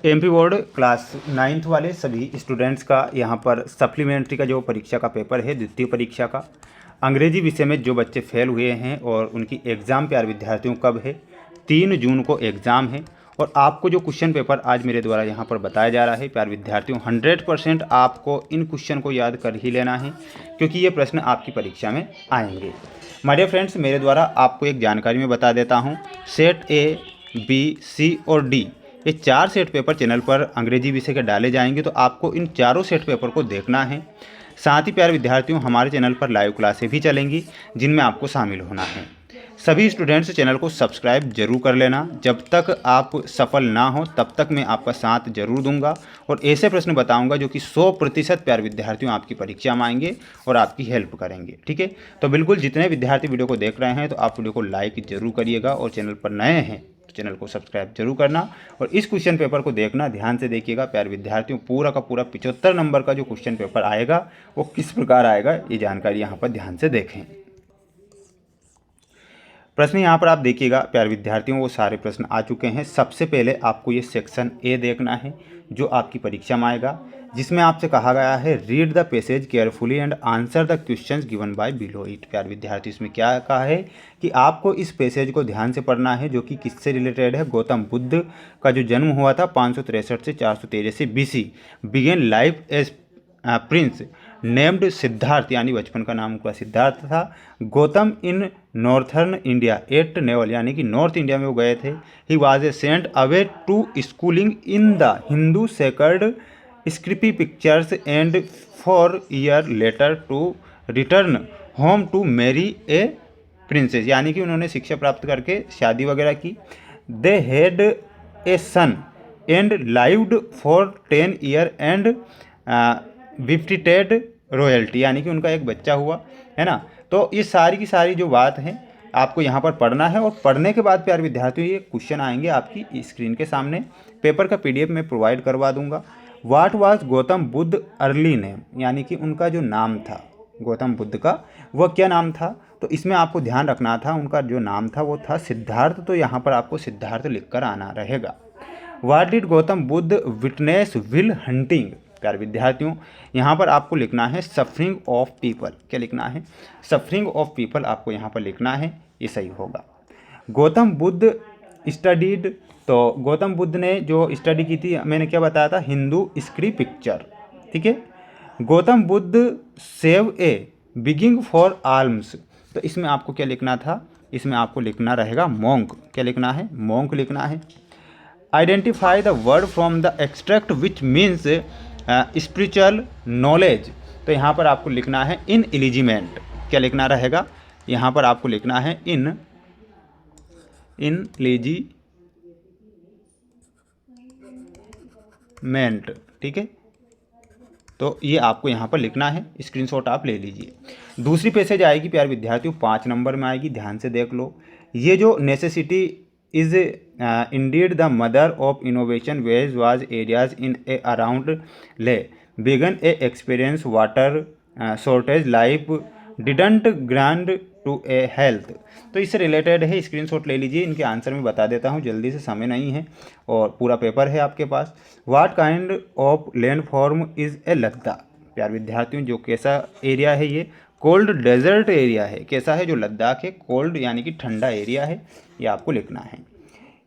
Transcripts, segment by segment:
MP board class 9th वाले सभी students का यहाँ पर सप्लीमेंट्री का जो परीक्षा का पेपर है, द्वितीय परीक्षा का अंग्रेजी विषय में जो बच्चे फेल हुए हैं और उनकी एग्ज़ाम प्यारे विद्यार्थियों कब है, 3 जून को एग्ज़ाम है। और आपको जो क्वेश्चन पेपर आज मेरे द्वारा यहाँ पर बताया जा रहा है प्यारे विद्यार्थियों, 100% आपको इन क्वेश्चन को याद कर ही लेना है, क्योंकि ये प्रश्न आपकी परीक्षा में आएंगे। माय डियर फ्रेंड्स, मेरे द्वारा आपको एक जानकारी में बता देता हूँ। सेट ए, बी, सी और डी, ये 4 सेट पेपर चैनल पर अंग्रेजी विषय के डाले जाएंगे, तो आपको इन चारों सेट पेपर को देखना है। साथ ही प्यारे विद्यार्थियों, हमारे चैनल पर लाइव क्लासें भी चलेंगी जिनमें आपको शामिल होना है। सभी स्टूडेंट्स चैनल को सब्सक्राइब जरूर कर लेना। जब तक आप सफल ना हो तब तक मैं आपका साथ जरूर दूंगा और ऐसे प्रश्न बताऊंगा जो कि 100% प्यारे विद्यार्थियों आपकी परीक्षा में आएंगे और आपकी हेल्प करेंगे। ठीक है, तो बिल्कुल जितने विद्यार्थी वीडियो को देख रहे हैं तो आप वीडियो को लाइक जरूर करिएगा और चैनल पर नए हैं तो चैनल को सब्सक्राइब जरूर करना। और इस क्वेश्चन पेपर को देखना, ध्यान से देखिएगा प्यारे विद्यार्थियों। पूरा का पूरा 75 नंबर का जो क्वेश्चन पेपर आएगा वो किस प्रकार आएगा, ये जानकारी यहाँ पर ध्यान से देखें। प्रश्न यहाँ पर आप देखिएगा प्यारे विद्यार्थियों, वो सारे प्रश्न आ चुके हैं। सबसे पहले आपको ये सेक्शन ए देखना है जो आपकी परीक्षा में आएगा, जिसमें आपसे कहा गया है read the passage carefully and answer the questions given by below it. प्यारे विद्यार्थी, इसमें क्या कहा है कि आपको इस पैसेज को ध्यान से पढ़ना है, जो कि किससे रिलेटेड है। गौतम बुद्ध का जो जन्म हुआ था 563 से 483 BC, began life as prince named Siddhartha, यानी बचपन का नाम उनका सिद्धार्थ था। Gautam in northern India at naval, यानी कि नॉर्थ इंडिया में वो गए थे। He was a sent away to schooling in the Hindu sacred scriptures and 4 year later to return home to marry a princess, यानी कि उन्होंने शिक्षा प्राप्त करके शादी वगैरह की। They had a son and lived for 10 year and विफ्टिटेड royalty, यानी कि उनका एक बच्चा हुआ है ना। तो ये सारी की सारी जो बात है आपको यहाँ पर पढ़ना है। और पढ़ने के बाद प्यारे विद्यार्थियों ये क्वेश्चन आएंगे आपकी स्क्रीन के सामने। पेपर का PDF मैं प्रोवाइड करवा दूंगा। What was Gautam Buddha early name, यानी कि उनका जो नाम था गौतम बुद्ध का, वह क्या नाम था। तो इसमें आपको ध्यान रखना था, उनका जो नाम था वो था सिद्धार्थ, तो यहाँ पर आपको सिद्धार्थ लिखकर आना रहेगा। What did Gautam Buddha witness will hunting. प्यारे विद्यार्थियों, यहाँ पर आपको लिखना है सफरिंग ऑफ पीपल। क्या लिखना है? सफरिंग ऑफ पीपल आपको यहाँ पर लिखना है, ये सही होगा। गौतम बुद्ध स्टडीड, तो गौतम बुद्ध ने जो स्टडी की थी, मैंने क्या बताया था, हिंदू स्क्रिप्ट पिक्चर। ठीक है। Gautam Buddha saw a begging for alms, तो इसमें आपको क्या लिखना था, इसमें आपको लिखना रहेगा मॉन्क। क्या लिखना है? मॉन्क लिखना है। Identify the word from the extract which means spiritual knowledge, तो यहाँ पर आपको लिखना है इन एलिजिमेंट। क्या लिखना रहेगा? यहाँ पर आपको लिखना है इन एलिजिमेंट। ठीक है, तो ये आपको यहाँ पर लिखना है, स्क्रीनशॉट आप ले लीजिए। दूसरी पैसेज आएगी प्यारे विद्यार्थियों 5 नंबर में आएगी, ध्यान से देख लो। ये जो necessity is indeed the mother of innovation ways was areas in a around lay began a experience water shortage life didn't grand to a health, तो इससे रिलेटेड है, स्क्रीनशॉट ले लीजिए। इनके आंसर में बता देता हूँ जल्दी से, समय नहीं है और पूरा पेपर है आपके पास। What kind of land form is a Ladakh. प्यार विद्यार्थियों, जो कैसा एरिया है ये? कोल्ड डेजर्ट एरिया है। कैसा है? जो लद्दाख है कोल्ड यानी कि ठंडा एरिया है, ये आपको लिखना है।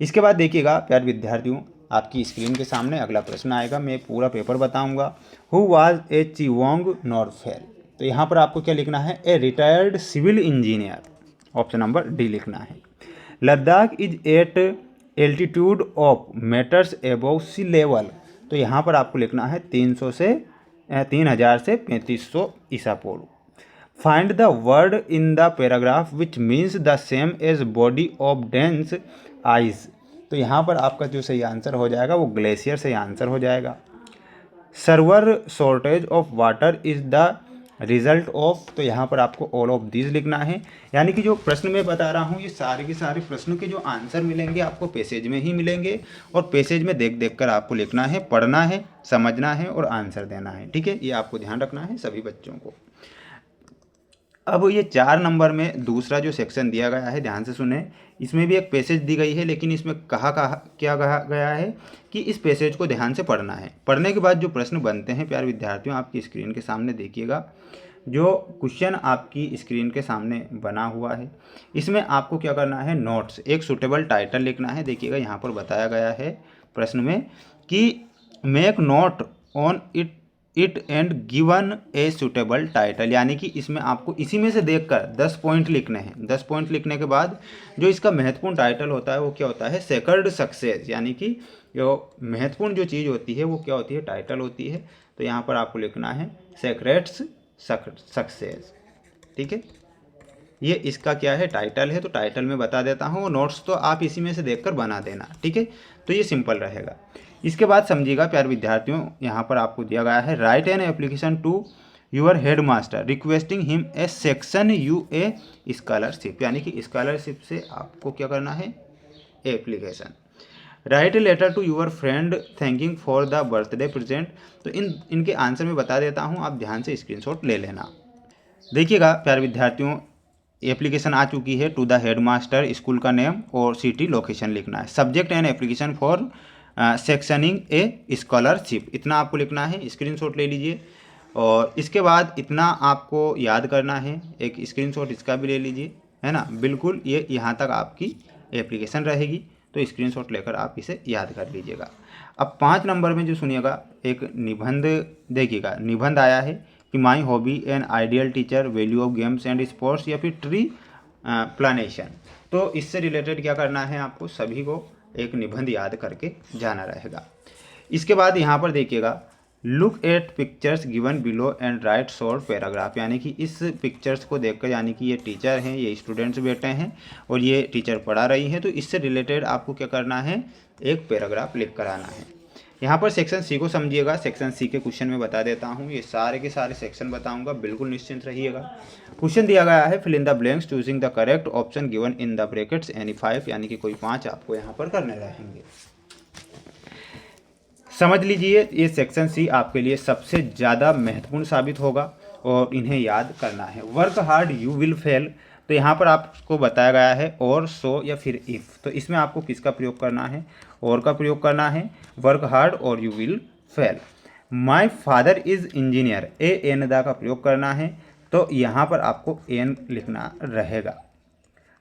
इसके बाद देखिएगा प्यार विद्यार्थियों, आपकी स्क्रीन के सामने अगला प्रश्न आएगा, मैं पूरा पेपर बताऊंगा। हु वाज ए चिवोंग नॉर्फेल, तो यहाँ पर आपको क्या लिखना है? A retired civil engineer. Option number D लिखना है। Ladakh is at altitude of meters above sea level, तो यहाँ पर आपको लिखना है 3000 से 3500 ईसा पूर्व। Find the word in the paragraph which means the same as body of dense ice, तो यहाँ पर आपका जो सही आंसर हो जाएगा वो ग्लेशियर सही आंसर हो जाएगा। Server shortage of water is the result of, तो यहाँ पर आपको ऑल ऑफ दिस लिखना है। यानी कि जो प्रश्न मैं बता रहा हूँ ये सारे के सारे प्रश्नों के जो आंसर मिलेंगे आपको पैसेज में ही मिलेंगे, और पैसेज में देख देख कर आपको लिखना है, पढ़ना है, समझना है और आंसर देना है। ठीक है, ये आपको ध्यान रखना है सभी बच्चों को। अब ये 4 नंबर में दूसरा जो सेक्शन दिया गया है, ध्यान से सुने, इसमें भी एक पैसेज दी गई है, लेकिन इसमें क्या कहा गया है कि इस पैसेज को ध्यान से पढ़ना है। पढ़ने के बाद जो प्रश्न बनते हैं प्यारे विद्यार्थियों, आपकी स्क्रीन के सामने देखिएगा। जो क्वेश्चन आपकी स्क्रीन के सामने बना हुआ है, इसमें आपको क्या करना है, नोट्स, एक सुटेबल टाइटल लिखना है। देखिएगा यहाँ पर बताया गया है प्रश्न में कि make note on it and given a suitable title, यानी कि इसमें आपको इसी में से देखकर 10 पॉइंट लिखने हैं। 10 पॉइंट लिखने के बाद जो इसका महत्वपूर्ण टाइटल होता है वो क्या होता है, सेकंड सक्सेस, यानी कि जो महत्वपूर्ण जो चीज़ होती है वो क्या होती है, टाइटल होती है। तो यहाँ पर आपको लिखना है सेक्रेट्स सक्सेस। ठीक है, ये इसका क्या है, टाइटल है, तो टाइटल में बता देता हूँ। नोट्स तो आप इसी में से देखकर बना देना। ठीक है, तो ये सिंपल रहेगा। इसके बाद समझिएगा प्यारे विद्यार्थियों, यहाँ पर आपको दिया गया है write an application to your head master requesting him a section you a scholarship, यानी कि स्कॉलरशिप से आपको क्या करना है, application. Write a letter to your friend thanking for the birthday present. तो इनके आंसर में बता देता हूँ, आप ध्यान से स्क्रीनशॉट ले लेना। देखिएगा प्यारे विद्यार्थियों, एप्लीकेशन आ चुकी है to the head master, school का नेम और सिटी लोकेशन लिखना है। Subject and application for sanctioning a scholarship, इतना आपको लिखना है, स्क्रीनशॉट ले लीजिए। और इसके बाद इतना आपको याद करना है, एक स्क्रीनशॉट इसका भी ले लीजिए, है ना। बिल्कुल ये यहाँ तक आपकी एप्लीकेशन रहेगी, तो स्क्रीनशॉट लेकर आप इसे याद कर लीजिएगा। अब 5 नंबर में जो सुनिएगा, एक निबंध देखिएगा। निबंध आया है कि my hobby and ideal teacher, value of games and sports, या फिर ट्री प्लानेशन। तो इससे रिलेटेड क्या करना है, आपको सभी को एक निबंध याद करके जाना रहेगा। इसके बाद यहाँ पर देखिएगा, look at pictures given below and right short paragraph, यानी कि इस पिक्चर्स को देखकर, यानी कि ये टीचर हैं, ये स्टूडेंट्स बैठे हैं और ये टीचर पढ़ा रही हैं, तो इससे रिलेटेड आपको क्या करना है, एक पैराग्राफ लिख कर आना है। यहाँ पर सेक्शन सी को समझिएगा। सेक्शन सी के क्वेश्चन में बता देता हूँ, ये सारे के सारे सेक्शन बताऊँगा, बिल्कुल निश्चिंत रहिएगा। क्वेश्चन दिया गया है, fill in the blanks choosing the correct option given in the brackets any 5, यानी कि कोई 5 आपको यहाँ पर करने रहेंगे। समझ लीजिए, ये सेक्शन सी आपके लिए सबसे ज़्यादा महत्वपूर्ण साबित होगा और इन्हें याद करना है। Work hard you will fail, तो यहाँ पर आपको बताया गया है और, सो या फिर इफ़, तो इसमें आपको किसका प्रयोग करना है, और का प्रयोग करना है। वर्क हार्ड और you will fail. My father is engineer, a an the का प्रयोग करना है, तो यहाँ पर आपको एन लिखना रहेगा।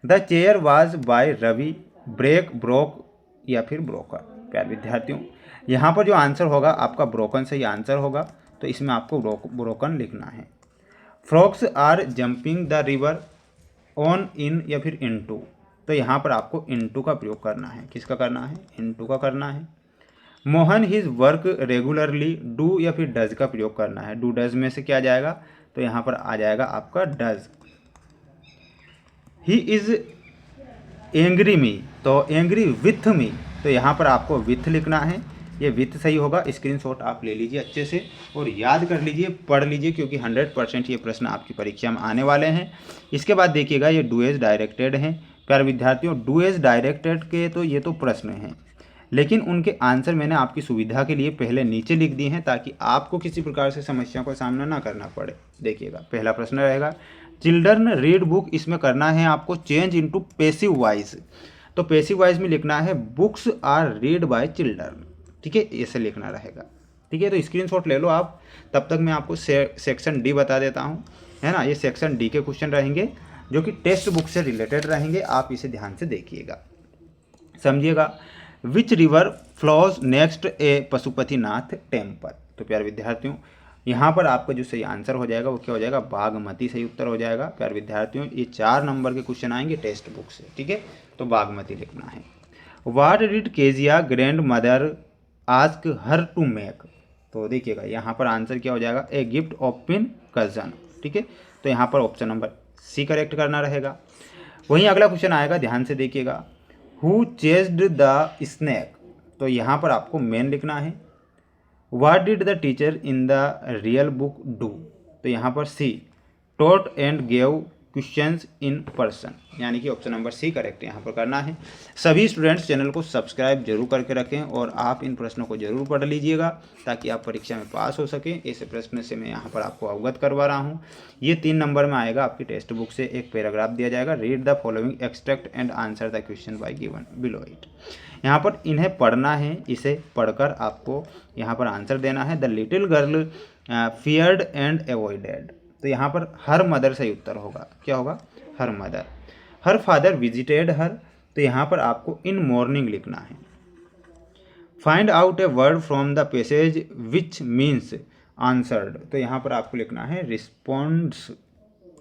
The chair was by Ravi, break broke या फिर ब्रोकर। प्यारे विद्यार्थियों, यहाँ पर जो आंसर होगा आपका ब्रोकन से ही आंसर होगा, तो इसमें आपको ब्रोकन लिखना है। Frogs are jumping the river, on in या फिर इनटू, तो यहाँ पर आपको इनटू का प्रयोग करना है। किसका करना है, इनटू का करना है। Mohan his work regularly, do या फिर डज का प्रयोग करना है। डू डज में से क्या आ जाएगा, तो यहाँ पर आ जाएगा आपका डज। ही इज एंग्री मी, तो एंग्री विथ मी, तो यहाँ पर आपको विथ लिखना है। ये विथ सही होगा। स्क्रीनशॉट आप ले लीजिए अच्छे से और याद कर लीजिए, पढ़ लीजिए, क्योंकि 100% ये प्रश्न आपकी परीक्षा में आने वाले हैं। इसके बाद देखिएगा, ये डू एज डायरेक्टेड हैं। प्यारे विद्यार्थियों, डू एज डायरेक्टेड के तो ये तो प्रश्न हैं, लेकिन उनके आंसर मैंने आपकी सुविधा के लिए पहले नीचे लिख दिए हैं, ताकि आपको किसी प्रकार से समस्या का सामना ना करना पड़े। देखिएगा, पहला प्रश्न रहेगा चिल्ड्रन रीड बुक, इसमें करना है आपको चेंज इनटू पैसिव वॉइस, तो पैसिव वॉइस में लिखना है books are read by children. ठीक है, ऐसे लिखना रहेगा। ठीक है, तो स्क्रीनशॉट ले लो आप। तब तक मैं आपको सेक्शन डी बता देता हूँ, है ना। ये सेक्शन डी के क्वेश्चन रहेंगे जो कि टेक्स्ट बुक से रिलेटेड रहेंगे, आप इसे ध्यान से देखिएगा, समझिएगा। Which river flows next A Pashupatinath temple, तो प्यारे विद्यार्थियों यहाँ पर आपका जो सही आंसर हो जाएगा वो क्या हो जाएगा, बागमती सही उत्तर हो जाएगा। प्यारे विद्यार्थियों, ये 4 नंबर के क्वेश्चन आएंगे टेक्स्ट बुक से। ठीक है, तो बागमती लिखना है। What did Kezia grand mother ask her to make, तो देखिएगा यहाँ पर आंसर क्या हो जाएगा, a gift of pin cushion. ठीक है, तो यहाँ पर ऑप्शन नंबर सी करेक्ट करना रहेगा। वहीं अगला क्वेश्चन आएगा, ध्यान से देखिएगा, हु चेस्ड द स्नैक, तो यहाँ पर आपको मेन लिखना है। What did the teacher in the real book do, तो यहाँ पर she taught and gave questions in person, यानी कि ऑप्शन नंबर सी करेक्ट यहाँ पर करना है। सभी स्टूडेंट्स चैनल को सब्सक्राइब जरूर करके रखें और आप इन प्रश्नों को जरूर पढ़ लीजिएगा ताकि आप परीक्षा में पास हो सकें। इस प्रश्न से मैं यहाँ पर आपको अवगत करवा रहा हूँ। ये 3 नंबर में आएगा आपकी टेक्स्ट बुक से। एक पैराग्राफ दिया जाएगा, read the following extract and answer the question by given below it. यहाँ पर इन्हें पढ़ना है, इसे पढ़कर आपको यहाँ पर आंसर देना है। The little girl feared and avoided, तो यहाँ पर हर मदर सही उत्तर होगा। क्या होगा? Her mother. Her father visited her, तो यहाँ पर आपको इन मॉर्निंग लिखना है। Find out a word from the passage which means answered, तो यहाँ पर आपको लिखना है रिस्पॉन्स।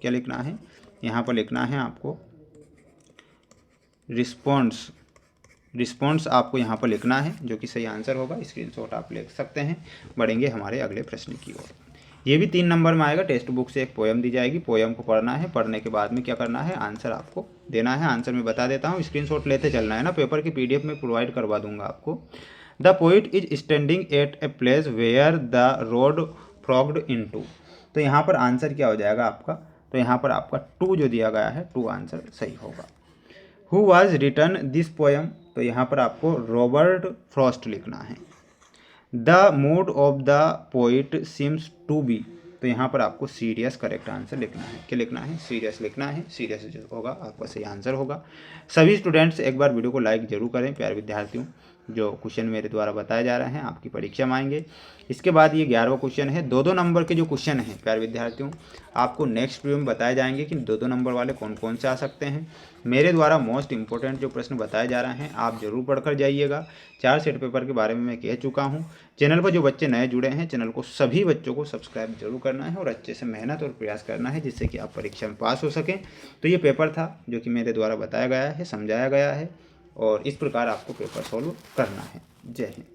क्या लिखना है? यहाँ पर लिखना है आपको रिस्पॉन्स। रिस्पॉन्स आपको यहाँ पर लिखना है, जो कि सही आंसर होगा। स्क्रीनशॉट आप ले सकते हैं। बढ़ेंगे हमारे अगले प्रश्न की ओर। ये भी 3 नंबर में आएगा। टेक्स्ट बुक से एक पोएम दी जाएगी, पोएम को पढ़ना है। पढ़ने के बाद में क्या करना है? आंसर आपको देना है। आंसर मैं बता देता हूँ, स्क्रीनशॉट लेते चलना है ना। पेपर की PDF में प्रोवाइड करवा दूंगा आपको। The poet is standing at a place where the road forked into, तो यहाँ पर आंसर क्या हो जाएगा आपका? तो यहाँ पर आपका 2 जो दिया गया है, 2 आंसर सही होगा। Who was written this poem, तो यहाँ पर आपको रॉबर्ट फ्रॉस्ट लिखना है। The mood of the poet seems to be, तो यहाँ पर आपको सीरियस करेक्ट आंसर लिखना है। क्या लिखना है? सीरियस लिखना है। सीरियस जो होगा आपका सही आंसर होगा। सभी स्टूडेंट्स एक बार वीडियो को लाइक जरूर करें। प्यारे विद्यार्थियों, जो क्वेश्चन मेरे द्वारा बताए जा रहे हैं आपकी परीक्षा में आएंगे। इसके बाद ये 11वां क्वेश्चन है। 2-2 नंबर के जो क्वेश्चन हैं प्यारे विद्यार्थियों, आपको नेक्स्ट वीडियो में बताए जाएंगे कि 2-2 नंबर वाले कौन कौन से आ सकते हैं। मेरे द्वारा मोस्ट इंपॉर्टेंट जो प्रश्न बताए जा रहे हैं आप जरूर पढ़कर जाइएगा। 4 सेट पेपर के बारे में मैं कह चुका हूँ। चैनल पर जो बच्चे नए जुड़े हैं, चैनल को सभी बच्चों को सब्सक्राइब जरूर करना है और अच्छे से मेहनत और प्रयास करना है, जिससे कि आप परीक्षा में पास हो सकें। तो ये पेपर था जो कि मेरे द्वारा बताया गया है, समझाया गया है, और इस प्रकार आपको पेपर सॉल्व करना है। जय हिंद।